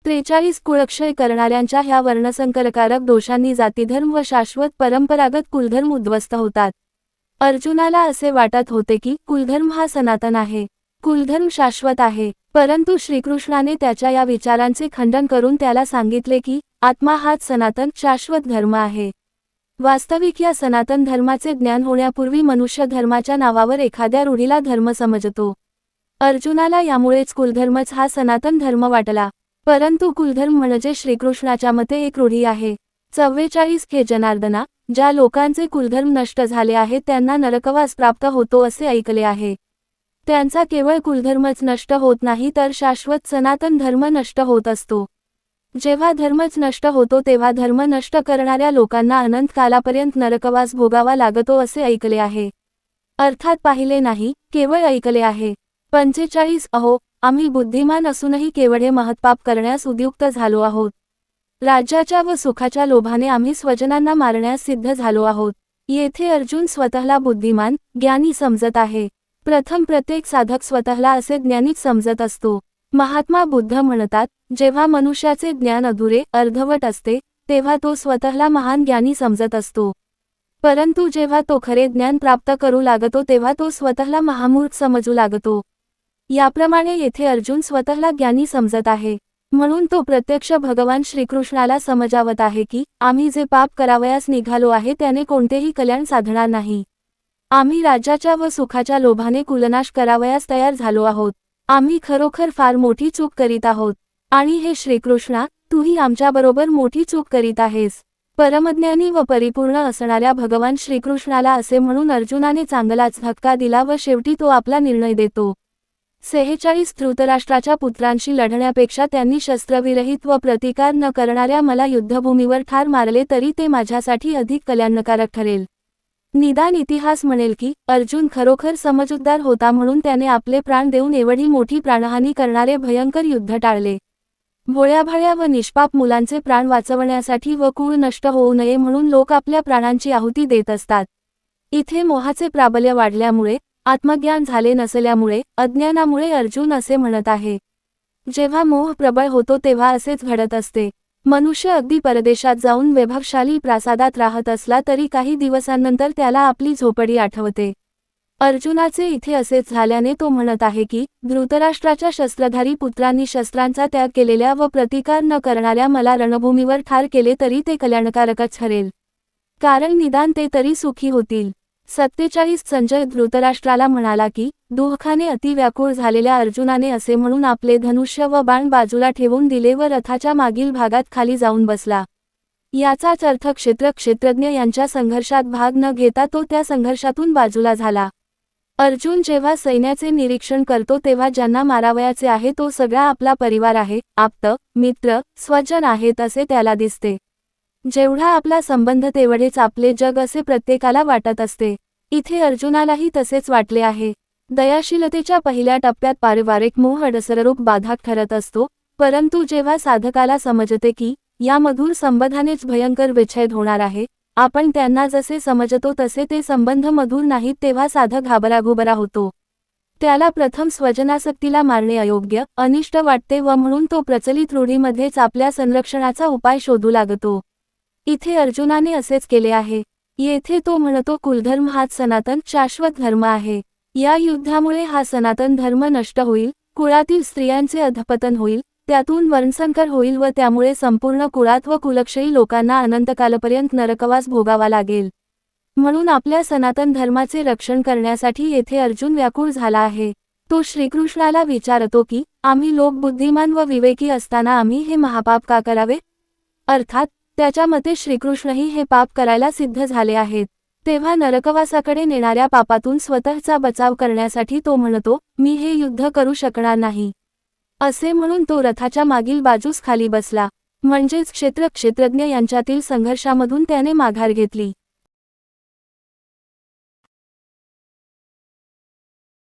43 कुळक्षय करणाऱ्यांच्या ह्या वर्णसंकरकारक दोषांनी जातीधर्म व शाश्वत परंपरागत कुलधर्म उद्ध्वस्त होतात। अर्जुनाला असे वाटत होते की कुलधर्म हा सनातन आहे, कुलधर्म शाश्वत आहे, परंतु श्रीकृष्णाने त्याच्या या विचारांचे खंडन करून त्याला सांगितले की आत्मा हाच सनातन शाश्वत धर्म आहे। वास्तविक या सनातन धर्माचे ज्ञान होण्यापूर्वी मनुष्य धर्माच्या नावावर एखाद्या रूढीला धर्म समजतो। अर्जुनाला यामुळेच कुलधर्मच हा सनातन धर्म वाटला, परंतु कुलधर्म म्हणजे श्रीकृष्णाच्या मते एक रूढी आहे। 44 हे जनार्दना, ज्या लोकांचे कुलधर्म नष्ट झाले आहेत त्यांना नरकवास प्राप्त होतो असे ऐकले आहे। त्यांचा केवळ कुलधर्मच नष्ट होत नाही तर शाश्वत सनातन धर्म नष्ट होत असतो। जेव्हा धर्मच नष्ट होतो तेव्हा धर्म नष्ट करणाऱ्या लोकांना अनंत कालापर्यंत नरकवास भोगावा लागतो असे ऐकले आहे। अर्थात पाहिले नाही, केवळ ऐकले आहे। 45 अहो, आम्ही बुद्धिमान असूनही केवढे महत्पाप करण्यास उद्युक्त झालो आहोत। राज्याच्या व सुखाच्या लोभाने आम्ही स्वजनांना मारण्यास सिद्ध झालो आहोत। येथे अर्जुन स्वतःला बुद्धिमान, ज्ञानी समजत आहे। प्रथम प्रत्येक साधक स्वतःला असे ज्ञानीच समजत असतो। महात्मा बुद्ध म्हणतात, जेव्हा मनुष्याचे ज्ञान अधुरे, अर्धवट असते, तेव्हा तो स्वतःला महान ज्ञानी समजत असतो। परंतु जेव्हा तो खरे ज्ञान प्राप्त करू लागतो तेव्हा तो स्वतःला महामूर्ख समजू लागतो। याप्रमाणे येथे अर्जुन स्वतःला ज्ञानी समजत आहे, म्हणून तो प्रत्यक्ष भगवान श्रीकृष्णाला समजावत आहे की आम्ही जे पाप करावयास निघालो आहे त्याने कोणतेही कल्याण साधणार नाही। आम्ही राज्याच्या व सुखाच्या लोभाने कुलनाश करावयास तयार झालो आहोत। आम्ही खरोखर फार मोठी चूक करीत आहोत, आणि हे श्रीकृष्णा, तूही आमच्याबरोबर मोठी चूक करीत आहेस। परमज्ञानी व परिपूर्ण असणाऱ्या भगवान श्रीकृष्णाला असे म्हणून अर्जुनाने चांगलाच धक्का दिला व शेवटी तो आपला निर्णय देतो। 46 धृतराष्ट्राच्या पुत्रांशी लढण्यापेक्षा त्यांनी शस्त्रविरहित व प्रतिकार न करणाऱ्या मला युद्धभूमीवर ठार मारले तरी ते माझ्यासाठी अधिक कल्याणकारक ठरेल। निदान इतिहास म्हणेल की अर्जुन खरोखर समजूतदार होता म्हणून त्याने आपले प्राण देऊन एवढी मोठी प्राणहानी करणारे भयंकर युद्ध टाळले। भोळ्याभाळ्या व निष्पाप मुलांचे प्राण वाचवण्यासाठी व कुळ नष्ट होऊ नये म्हणून लोक आपल्या प्राणांची आहुती देत असतात। इथे मोहाचे प्राबल्य वाढल्यामुळे, आत्मज्ञान झाले नसल्यामुळे, अज्ञानामुळे अर्जुन असे म्हणत आहे। जेव्हा मोह प्रबळ होतो तेव्हा असेच घडत असते। मनुष्य अगदी परदेशात जाऊन वैभवशाली प्रासादात राहत असला तरी काही दिवसांनंतर त्याला आपली झोपडी आठवते। अर्जुनाचे इथे असेच झाल्याने तो म्हणत आहे की धृतराष्ट्राच्या शस्त्रधारी पुत्रांनी शस्त्रांचा त्याग केलेल्या व प्रतिकार न करणाऱ्या मला रणभूमीवर ठार केले तरी ते कल्याणकारकच ठरेल, कारण निदान ते तरी सुखी होतील। 47 संजय धृतराष्ट्राला म्हणाला की दुःखाने अतिव्याकुळ झालेल्या अर्जुनाने असे म्हणून आपले धनुष्य व बाण बाजूला ठेवून दिले व रथाच्या मागील भागात खाली जाऊन बसला। याचाच अर्थ क्षेत्रज्ञ यांच्या संघर्षात भाग न घेता तो त्या संघर्षातून बाजूला झाला। अर्जुन जेव्हा सैन्याचे निरीक्षण करतो तेव्हा ज्यांना मारावयाचे आहे तो सगळा आपला परिवार आहे, आप्त, मित्र, स्वजन आहेत असे त्याला दिसते। जेवढा आपला संबंध तेवढेच आपले जग असे प्रत्येकाला वाटत असते। इथे अर्जुनालाही तसेच वाटले आहे। दयाशीलतेच्या पहिल्या टप्प्यात पारिवारिक मोह अडसररूप बाधक ठरत असतो, परंतु जेव्हा साधकाला समजते की या मधुर संबंधानेच भयंकर विच्छेद होणार आहे, आपण त्यांना जसे समजतो तसे ते संबंध मधुर नाहीत, तेव्हा साधक घाबराघुबरा होतो। त्याला प्रथम स्वजनासक्तीला मारणे अयोग्य, अनिष्ट वाटते व म्हणून तो प्रचलित रूढीमध्येच आपल्या संरक्षणाचा उपाय शोधू लागतो। इथे अर्जुनाने असेच केले आहे। येथे तो म्हणतो कुलधर्म हाच सनातन शाश्वत धर्म आहे। या युद्धामुळे हा सनातन धर्म नष्ट होईल, कुळातील स्त्रियांचे अधपतन होईल, त्यातून वर्णसंकर होईल व त्यामुळे संपूर्ण कुळात व कुलक्षयी लोकांना अनंतकालपर्यंत नरकवास भोगावा लागेल। म्हणून आपल्या सनातन धर्माचे रक्षण करण्यासाठी येथे अर्जुन व्याकुळ झाला आहे। तो श्रीकृष्णाला विचारतो की आम्ही लोक बुद्धिमान व विवेकी असताना आम्ही हे महापाप का करावे? अर्थात त्याच्या मते श्रीकृष्णही हे पाप करायला सिद्ध झाले आहेत। तेव्हा नरकवासाकडे नेणाऱ्या पापातून स्वतःचा बचाव करण्यासाठी तो म्हणतो, मी हे युद्ध करू शकणार नाही। असे म्हणून तो रथाच्या मागील बाजूस खाली बसला, म्हणजेच क्षेत्रज्ञ यांच्यातील संघर्षामधून त्याने माघार घेतली।